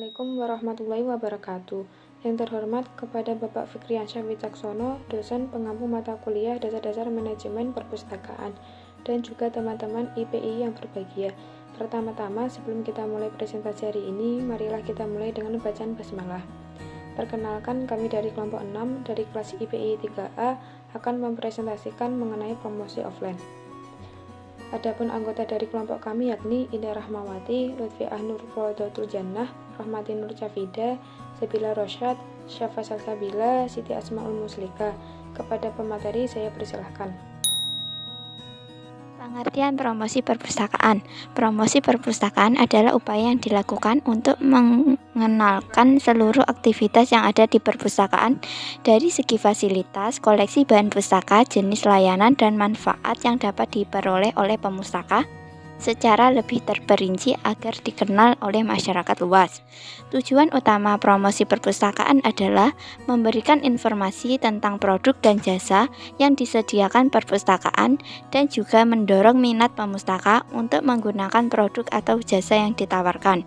Assalamualaikum warahmatullahi wabarakatuh. Yang terhormat kepada Bapak Fikriansyah Wicaksono, dosen pengampu mata kuliah Dasar-Dasar Manajemen Perpustakaan, dan juga teman-teman IPI yang berbahagia. Pertama-tama, sebelum kita mulai presentasi hari ini, marilah kita mulai dengan bacaan basmalah. Perkenalkan, kami dari kelompok 6 dari kelas IPI 3A akan mempresentasikan mengenai promosi offline. Adapun anggota dari kelompok kami yakni Indah Rahmawati, Lutfiah Nur Rodotul Jannah, Rahmati Nur Cafida, Sabila Rosyad, Syafa Salsabila, Siti Asmaul Muslika. Kepada pemateri saya persilahkan. Pengertian promosi perpustakaan. Promosi perpustakaan adalah upaya yang dilakukan untuk mengenalkan seluruh aktivitas yang ada di perpustakaan dari segi fasilitas, koleksi bahan pustaka, jenis layanan, dan manfaat yang dapat diperoleh oleh pemustaka secara lebih terperinci agar dikenal oleh masyarakat luas. Tujuan utama promosi perpustakaan adalah memberikan informasi tentang produk dan jasa yang disediakan perpustakaan dan juga mendorong minat pemustaka untuk menggunakan produk atau jasa yang ditawarkan.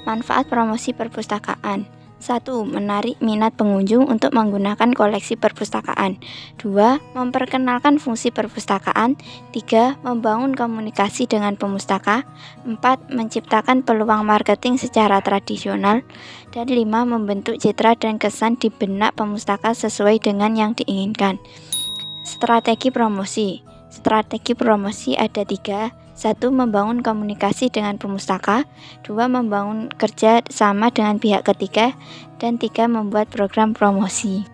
Manfaat promosi perpustakaan: 1. Menarik minat pengunjung untuk menggunakan koleksi perpustakaan. 2. Memperkenalkan fungsi perpustakaan. 3. Membangun komunikasi dengan pemustaka. 4. Menciptakan peluang marketing secara tradisional. Dan 5. Membentuk citra dan kesan di benak pemustaka sesuai dengan yang diinginkan. Strategi promosi. Strategi promosi ada 3. 1. Membangun komunikasi dengan pemustaka. 2. Membangun kerja sama dengan pihak ketiga. Dan 3. Membuat program promosi.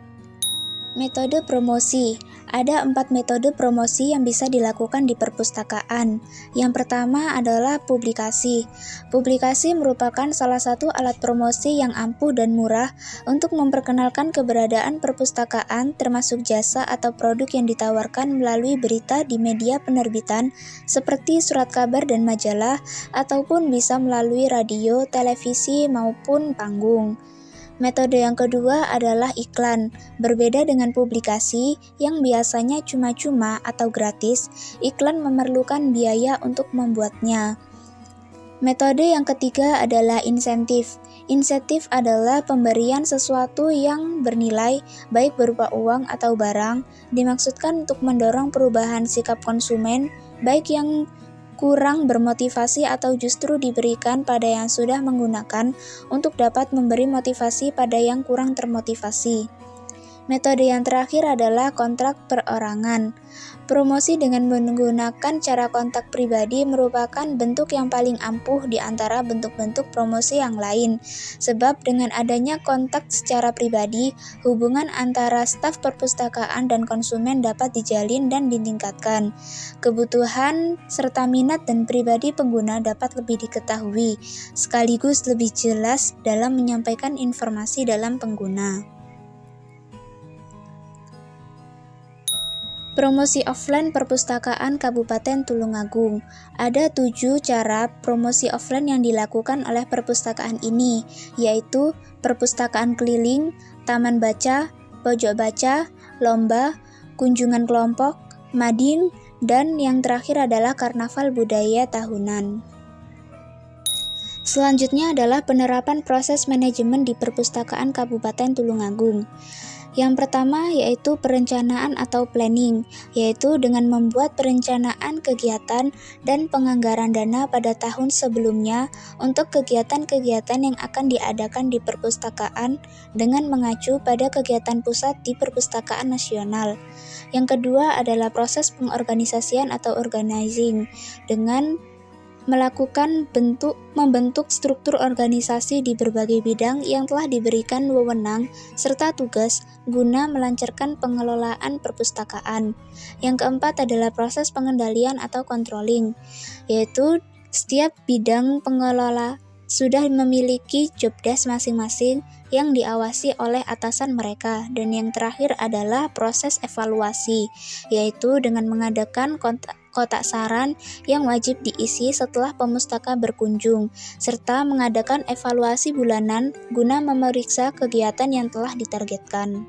Metode promosi. Ada 4 metode promosi yang bisa dilakukan di perpustakaan. Yang pertama adalah publikasi. Publikasi merupakan salah satu alat promosi yang ampuh dan murah untuk memperkenalkan keberadaan perpustakaan termasuk jasa atau produk yang ditawarkan melalui berita di media penerbitan seperti surat kabar dan majalah, ataupun bisa melalui radio, televisi, maupun panggung. Metode yang kedua adalah iklan. Berbeda dengan publikasi yang biasanya cuma-cuma atau gratis, iklan memerlukan biaya untuk membuatnya. Metode yang ketiga adalah insentif. Insentif adalah pemberian sesuatu yang bernilai, baik berupa uang atau barang, dimaksudkan untuk mendorong perubahan sikap konsumen, baik yang kurang bermotivasi atau justru diberikan pada yang sudah menggunakan untuk dapat memberi motivasi pada yang kurang termotivasi. Metode yang terakhir adalah kontrak perorangan. Promosi dengan menggunakan cara kontak pribadi merupakan bentuk yang paling ampuh di antara bentuk-bentuk promosi yang lain. Sebab dengan adanya kontak secara pribadi, hubungan antara staf perpustakaan dan konsumen dapat dijalin dan ditingkatkan. Kebutuhan serta minat dan pribadi pengguna dapat lebih diketahui, sekaligus lebih jelas dalam menyampaikan informasi dalam pengguna. Promosi offline perpustakaan Kabupaten Tulungagung. Ada 7 cara promosi offline yang dilakukan oleh perpustakaan ini, yaitu perpustakaan keliling, taman baca, pojok baca, lomba, kunjungan kelompok, mading, dan yang terakhir adalah karnaval budaya tahunan. Selanjutnya adalah penerapan proses manajemen di perpustakaan Kabupaten Tulungagung. Yang pertama yaitu perencanaan atau planning, yaitu dengan membuat perencanaan kegiatan dan penganggaran dana pada tahun sebelumnya untuk kegiatan-kegiatan yang akan diadakan di perpustakaan dengan mengacu pada kegiatan pusat di Perpustakaan Nasional. Yang kedua adalah proses pengorganisasian atau organizing, dengan membentuk struktur organisasi di berbagai bidang yang telah diberikan wewenang serta tugas guna melancarkan pengelolaan perpustakaan. Yang keempat adalah proses pengendalian atau controlling, yaitu setiap bidang pengelola sudah memiliki job desk masing-masing yang diawasi oleh atasan mereka. Dan yang terakhir adalah proses evaluasi, yaitu dengan mengadakan kotak saran yang wajib diisi setelah pemustaka berkunjung, serta mengadakan evaluasi bulanan guna memeriksa kegiatan yang telah ditargetkan.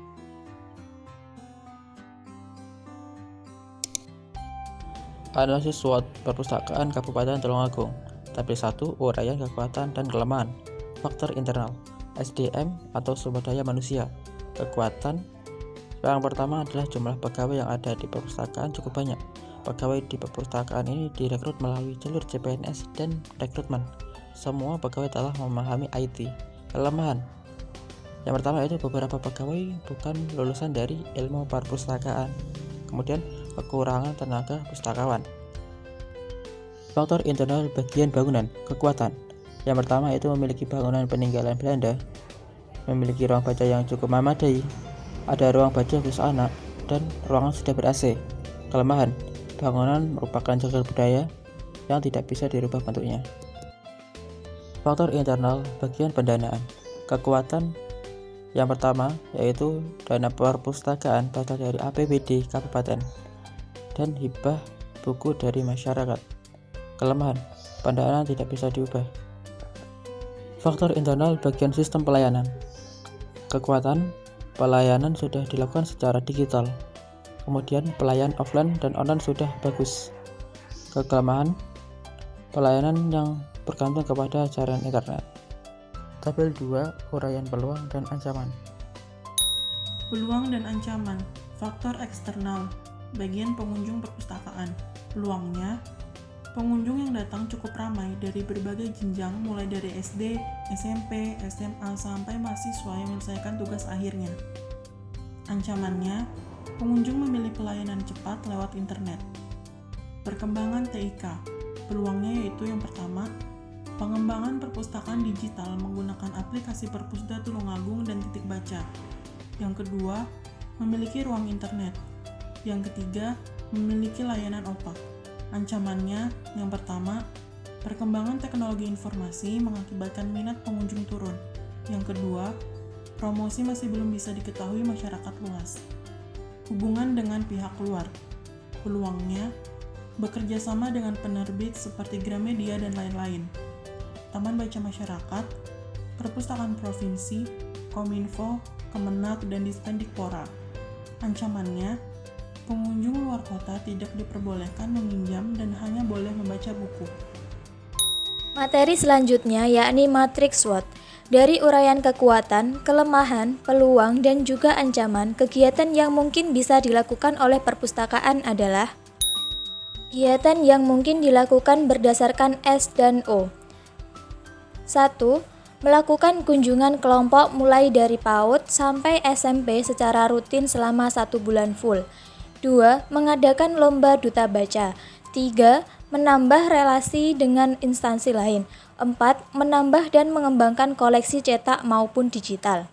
Analisis SWOT Perpustakaan Kabupaten Tulungagung. Tabel 1. Uraian kekuatan dan kelemahan. Faktor internal, SDM atau sumber daya manusia. Kekuatan, yang pertama adalah jumlah pegawai yang ada di perpustakaan cukup banyak. Pegawai di perpustakaan ini direkrut melalui jalur CPNS dan rekrutmen. Semua pegawai telah memahami IT. Kelemahan, yang pertama itu beberapa pegawai bukan lulusan dari ilmu perpustakaan. Kemudian kekurangan tenaga pustakawan. Faktor internal bagian bangunan, kekuatan. Yang pertama itu memiliki bangunan peninggalan Belanda, memiliki ruang baca yang cukup memadai, ada ruang baca khusus anak, dan ruangan sudah ber-AC. Kelemahan, bangunan merupakan cagar budaya yang tidak bisa dirubah bentuknya. Faktor internal bagian pendanaan, kekuatan. Yang pertama yaitu dana perpustakaan berasal dari APBD kabupaten dan hibah buku dari masyarakat. Kelemahan, pendanaan tidak bisa diubah. Faktor internal bagian sistem pelayanan. Kekuatan, pelayanan sudah dilakukan secara digital. Kemudian pelayanan offline dan online sudah bagus. Kelemahan, pelayanan yang bergantung kepada jaringan internet. Tabel 2, uraian peluang dan ancaman. Peluang dan ancaman. Faktor eksternal. Bagian pengunjung perpustakaan. Peluangnya, pengunjung yang datang cukup ramai dari berbagai jenjang mulai dari SD, SMP, SMA sampai mahasiswa yang menyelesaikan tugas akhirnya. Ancamannya, pengunjung memilih pelayanan cepat lewat internet. Perkembangan TIK. Peluangnya yaitu yang pertama, pengembangan perpustakaan digital menggunakan aplikasi Perpusda Tulungagung dan Titik Baca. Yang kedua, memiliki ruang internet. Yang ketiga, memiliki layanan OPAK. Ancamannya, yang pertama, perkembangan teknologi informasi mengakibatkan minat pengunjung turun. Yang kedua, promosi masih belum bisa diketahui masyarakat luas. Hubungan dengan pihak luar. Peluangnya, bekerja sama dengan penerbit seperti Gramedia dan lain-lain. Taman Baca Masyarakat, Perpustakaan Provinsi, Kominfo, Kemenak, dan Dispendikpora. Ancamannya, pengunjung luar kota tidak diperbolehkan meminjam dan hanya boleh membaca buku. Materi selanjutnya yakni matriks SWOT. Dari uraian kekuatan, kelemahan, peluang, dan juga ancaman, kegiatan yang mungkin bisa dilakukan oleh perpustakaan adalah kegiatan yang mungkin dilakukan berdasarkan S dan O. 1. Melakukan kunjungan kelompok mulai dari PAUD sampai SMP secara rutin selama 1 bulan full. 2. Mengadakan lomba duta baca. 3. Menambah relasi dengan instansi lain. 4. Menambah dan mengembangkan koleksi cetak maupun digital.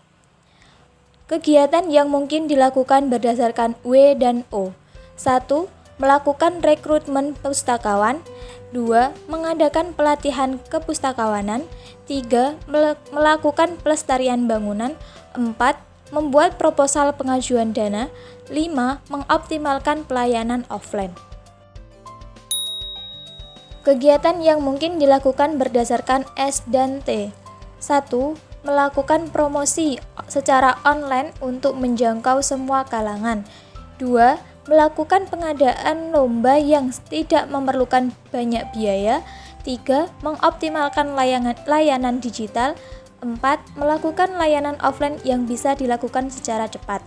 Kegiatan yang mungkin dilakukan berdasarkan W dan O. 1. Melakukan rekrutmen pustakawan. 2. Mengadakan pelatihan kepustakawanan. 3. Melakukan pelestarian bangunan. 4. Membuat proposal pengajuan dana. 5. Mengoptimalkan pelayanan offline. Kegiatan yang mungkin dilakukan berdasarkan S dan T. 1. Melakukan promosi secara online untuk menjangkau semua kalangan. 2. Melakukan pengadaan lomba yang tidak memerlukan banyak biaya. 3. Mengoptimalkan layanan digital. 4. Melakukan layanan offline yang bisa dilakukan secara cepat.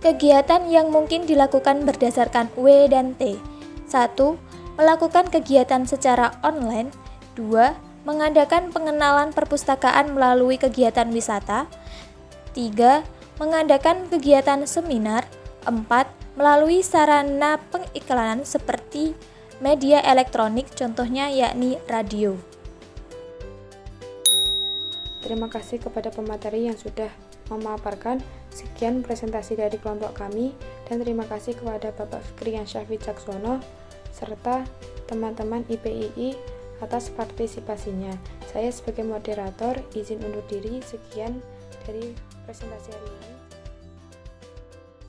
Kegiatan yang mungkin dilakukan berdasarkan W dan T. 1. Melakukan kegiatan secara online. 2. Mengadakan pengenalan perpustakaan melalui kegiatan wisata. 3. Mengadakan kegiatan seminar. 4. Melalui sarana pengiklanan seperti media elektronik, contohnya yakni radio. Terima kasih kepada pemateri yang sudah memaparkan. Sekian presentasi dari kelompok kami, dan terima kasih kepada Bapak Fikriansyah Wicaksono serta teman-teman IPII atas partisipasinya. Saya sebagai moderator izin undur diri. Sekian dari presentasi hari ini.